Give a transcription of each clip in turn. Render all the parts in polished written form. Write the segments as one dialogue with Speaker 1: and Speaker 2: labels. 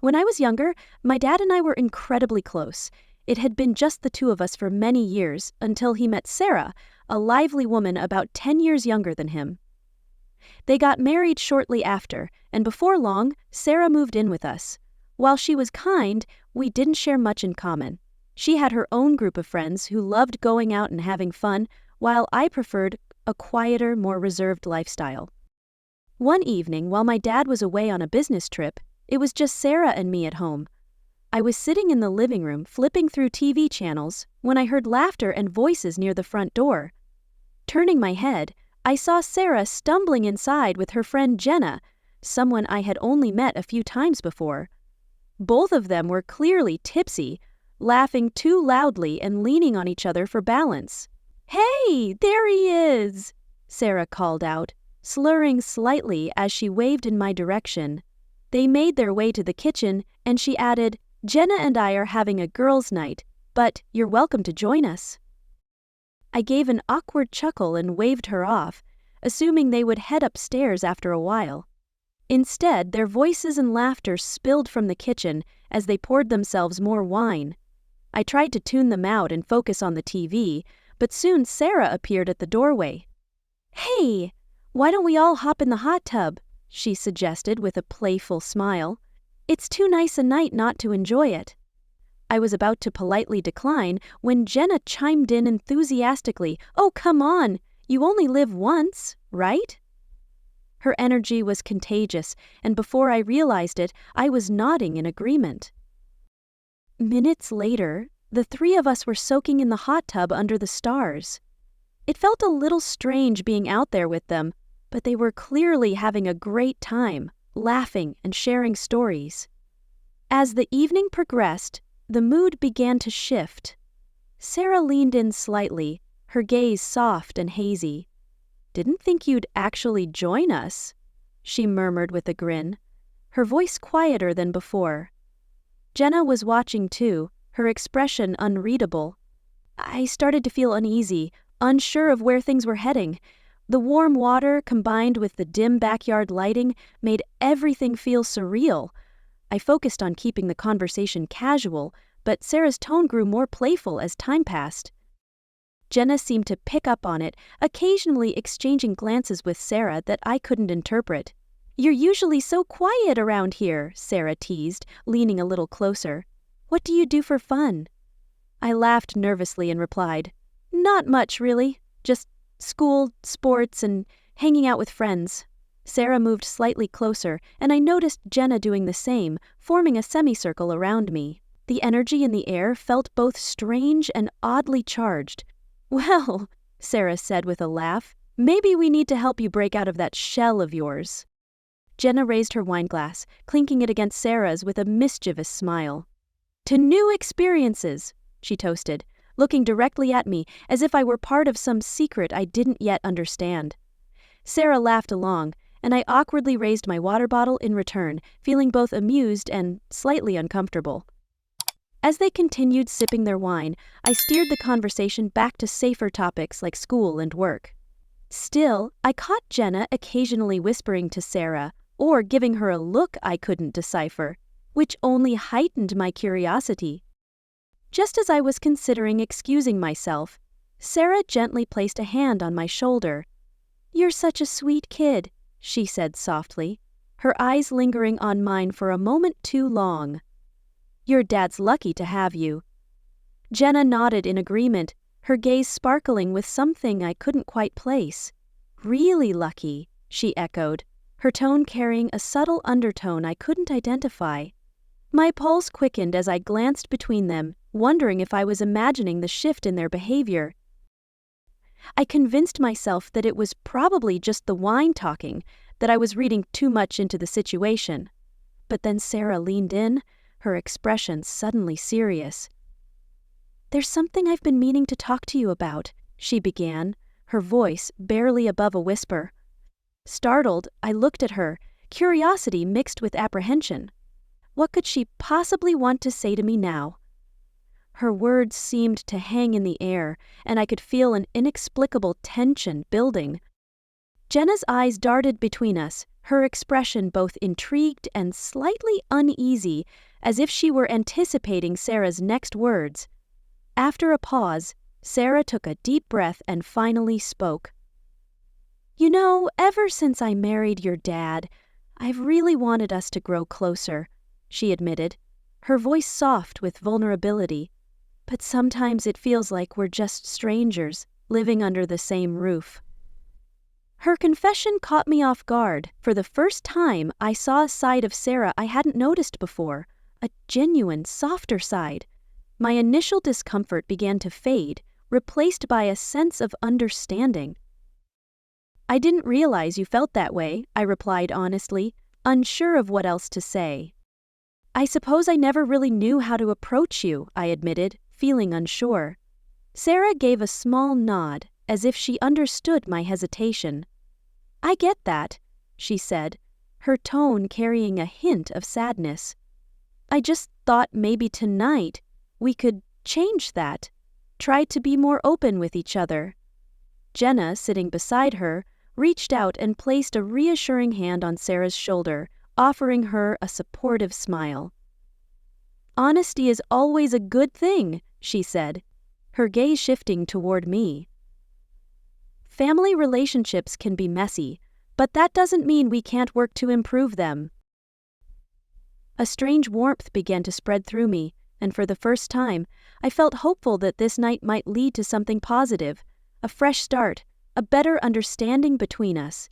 Speaker 1: When I was younger, my dad and I were incredibly close. It had been just the two of us for many years until he met Sarah, a lively woman about 10 years younger than him. They got married shortly after, and before long, Sarah moved in with us. While she was kind, we didn't share much in common. She had her own group of friends who loved going out and having fun, while I preferred a quieter, more reserved lifestyle. One evening, while my dad was away on a business trip, it was just Sarah and me at home. I was sitting in the living room flipping through TV channels when I heard laughter and voices near the front door. Turning my head, I saw Sarah stumbling inside with her friend Jenna, someone I had only met a few times before. Both of them were clearly tipsy, laughing too loudly and leaning on each other for balance. "Hey, there he is!" Sarah called out, slurring slightly as she waved in my direction. They made their way to the kitchen, and she added, "Jenna and I are having a girls' night, but you're welcome to join us." I gave an awkward chuckle and waved her off, assuming they would head upstairs after a while. Instead, their voices and laughter spilled from the kitchen as they poured themselves more wine. I tried to tune them out and focus on the TV, but soon Sarah appeared at the doorway. "Hey, why don't we all hop in the hot tub?" she suggested with a playful smile. "It's too nice a night not to enjoy it." I was about to politely decline when Jenna chimed in enthusiastically. "Oh, come on, you only live once, right?" Her energy was contagious, and before I realized it, I was nodding in agreement. Minutes later, the three of us were soaking in the hot tub under the stars. It felt a little strange being out there with them, but they were clearly having a great time, laughing and sharing stories. As the evening progressed, the mood began to shift. Sarah leaned in slightly, her gaze soft and hazy. "Didn't think you'd actually join us," she murmured with a grin, her voice quieter than before. Jenna was watching too, her expression unreadable. I started to feel uneasy, unsure of where things were heading. The warm water, combined with the dim backyard lighting, made everything feel surreal. I focused on keeping the conversation casual, but Sarah's tone grew more playful as time passed. Jenna seemed to pick up on it, occasionally exchanging glances with Sarah that I couldn't interpret. "You're usually so quiet around here," Sarah teased, leaning a little closer. "What do you do for fun?" I laughed nervously and replied, "Not much, really. Just school, sports, and hanging out with friends." Sarah moved slightly closer, and I noticed Jenna doing the same, forming a semicircle around me. The energy in the air felt both strange and oddly charged. "Well," Sarah said with a laugh, "maybe we need to help you break out of that shell of yours." Jenna raised her wineglass, clinking it against Sarah's with a mischievous smile. "To new experiences," she toasted, looking directly at me as if I were part of some secret I didn't yet understand. Sarah laughed along, and I awkwardly raised my water bottle in return, feeling both amused and slightly uncomfortable. As they continued sipping their wine, I steered the conversation back to safer topics like school and work. Still, I caught Jenna occasionally whispering to Sarah, or giving her a look I couldn't decipher, which only heightened my curiosity. Just as I was considering excusing myself, Sarah gently placed a hand on my shoulder. "You're such a sweet kid," she said softly, her eyes lingering on mine for a moment too long. "Your dad's lucky to have you." Jenna nodded in agreement, her gaze sparkling with something I couldn't quite place. "Really lucky," she echoed, her tone carrying a subtle undertone I couldn't identify. My pulse quickened as I glanced between them, wondering if I was imagining the shift in their behavior. I convinced myself that it was probably just the wine talking, that I was reading too much into the situation. But then Sarah leaned in, her expression suddenly serious. "There's something I've been meaning to talk to you about," she began, her voice barely above a whisper. Startled, I looked at her, curiosity mixed with apprehension. What could she possibly want to say to me now? Her words seemed to hang in the air, and I could feel an inexplicable tension building. Jenna's eyes darted between us, her expression both intrigued and slightly uneasy, as if she were anticipating Sarah's next words. After a pause, Sarah took a deep breath and finally spoke. "You know, ever since I married your dad, I've really wanted us to grow closer," she admitted, her voice soft with vulnerability. "But sometimes it feels like we're just strangers, living under the same roof." Her confession caught me off guard. For the first time, I saw a side of Sarah I hadn't noticed before, a genuine, softer side. My initial discomfort began to fade, replaced by a sense of understanding. "I didn't realize you felt that way," I replied honestly, unsure of what else to say. "I suppose I never really knew how to approach you," I admitted, feeling unsure. Sarah gave a small nod, as if she understood my hesitation. "I get that," she said, her tone carrying a hint of sadness. "I just thought maybe tonight we could change that, try to be more open with each other." Jenna, sitting beside her, reached out and placed a reassuring hand on Sarah's shoulder, offering her a supportive smile. "Honesty is always a good thing," she said, her gaze shifting toward me. "Family relationships can be messy, but that doesn't mean we can't work to improve them." A strange warmth began to spread through me, and for the first time, I felt hopeful that this night might lead to something positive, a fresh start, a better understanding between us.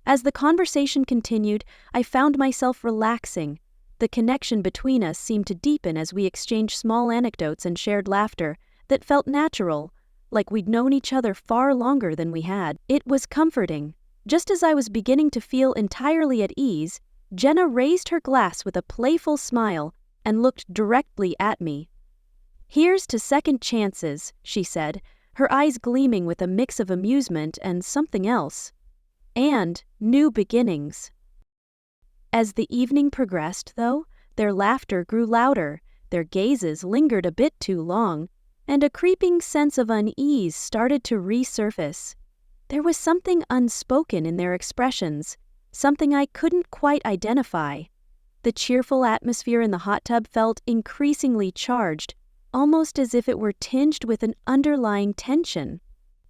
Speaker 1: As the conversation continued, I found myself relaxing. The connection between us seemed to deepen as we exchanged small anecdotes and shared laughter that felt natural, like we'd known each other far longer than we had. It was comforting. Just as I was beginning to feel entirely at ease, Jenna raised her glass with a playful smile and looked directly at me. "Here's to second chances," she said, her eyes gleaming with a mix of amusement and something else. "And new beginnings." As the evening progressed, though, their laughter grew louder, their gazes lingered a bit too long, and a creeping sense of unease started to resurface. There was something unspoken in their expressions, something I couldn't quite identify. The cheerful atmosphere in the hot tub felt increasingly charged, almost as if it were tinged with an underlying tension.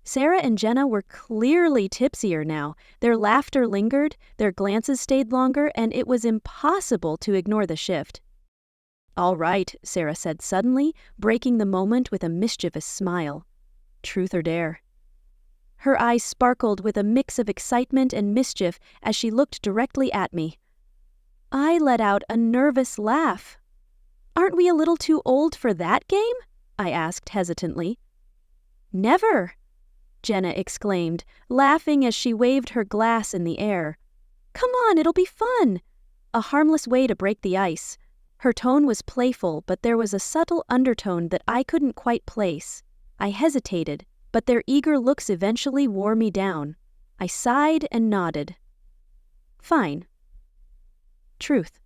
Speaker 1: Sarah and Jenna were clearly tipsier now. Their laughter lingered, their glances stayed longer, and it was impossible to ignore the shift. "All right," Sarah said suddenly, breaking the moment with a mischievous smile. "Truth or dare?" Her eyes sparkled with a mix of excitement and mischief as she looked directly at me. I let out a nervous laugh. "Aren't we a little too old for that game?" I asked hesitantly. "Never!" Jenna exclaimed, laughing as she waved her glass in the air. "Come on, it'll be fun!" A harmless way to break the ice. Her tone was playful, but there was a subtle undertone that I couldn't quite place. I hesitated, but their eager looks eventually wore me down. I sighed and nodded. "Fine." "Truth."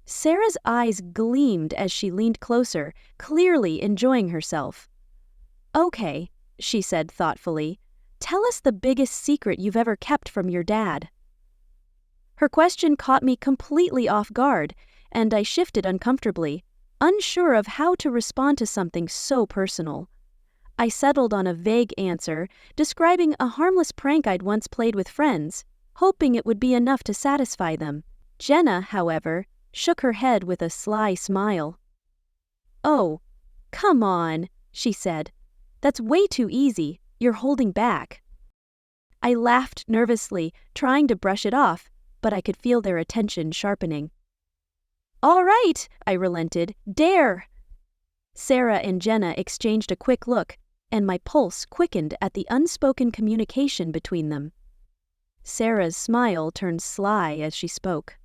Speaker 1: Sarah's eyes gleamed as she leaned closer, clearly enjoying herself. "Okay," she said thoughtfully. "Tell us the biggest secret you've ever kept from your dad." Her question caught me completely off guard, and I shifted uncomfortably, unsure of how to respond to something so personal. I settled on a vague answer, describing a harmless prank I'd once played with friends, hoping it would be enough to satisfy them. Jenna, however, shook her head with a sly smile. "Oh, come on," she said. "That's way too easy. You're holding back." I laughed nervously, trying to brush it off, but I could feel their attention sharpening. "All right," I relented. "Dare." Sarah and Jenna exchanged a quick look, and my pulse quickened at the unspoken communication between them. Sarah's smile turned sly as she spoke.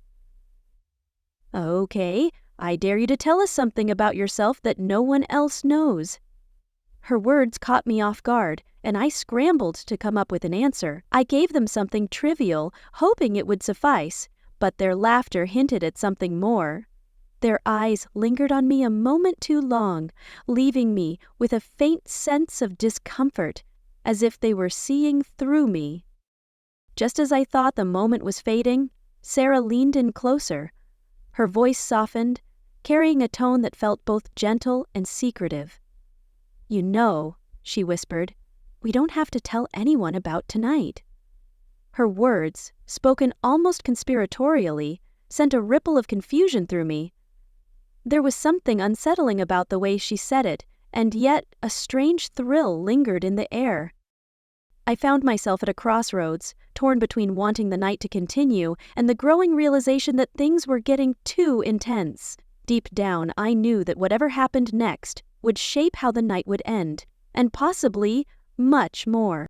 Speaker 1: "Okay, I dare you to tell us something about yourself that no one else knows." Her words caught me off guard, and I scrambled to come up with an answer. I gave them something trivial, hoping it would suffice, but their laughter hinted at something more. Their eyes lingered on me a moment too long, leaving me with a faint sense of discomfort, as if they were seeing through me. Just as I thought the moment was fading, Sarah leaned in closer. Her voice softened, carrying a tone that felt both gentle and secretive. "You know," she whispered, "we don't have to tell anyone about tonight." Her words, spoken almost conspiratorially, sent a ripple of confusion through me. There was something unsettling about the way she said it, and yet a strange thrill lingered in the air. I found myself at a crossroads, torn between wanting the night to continue and the growing realization that things were getting too intense. Deep down, I knew that whatever happened next would shape how the night would end, and possibly much more.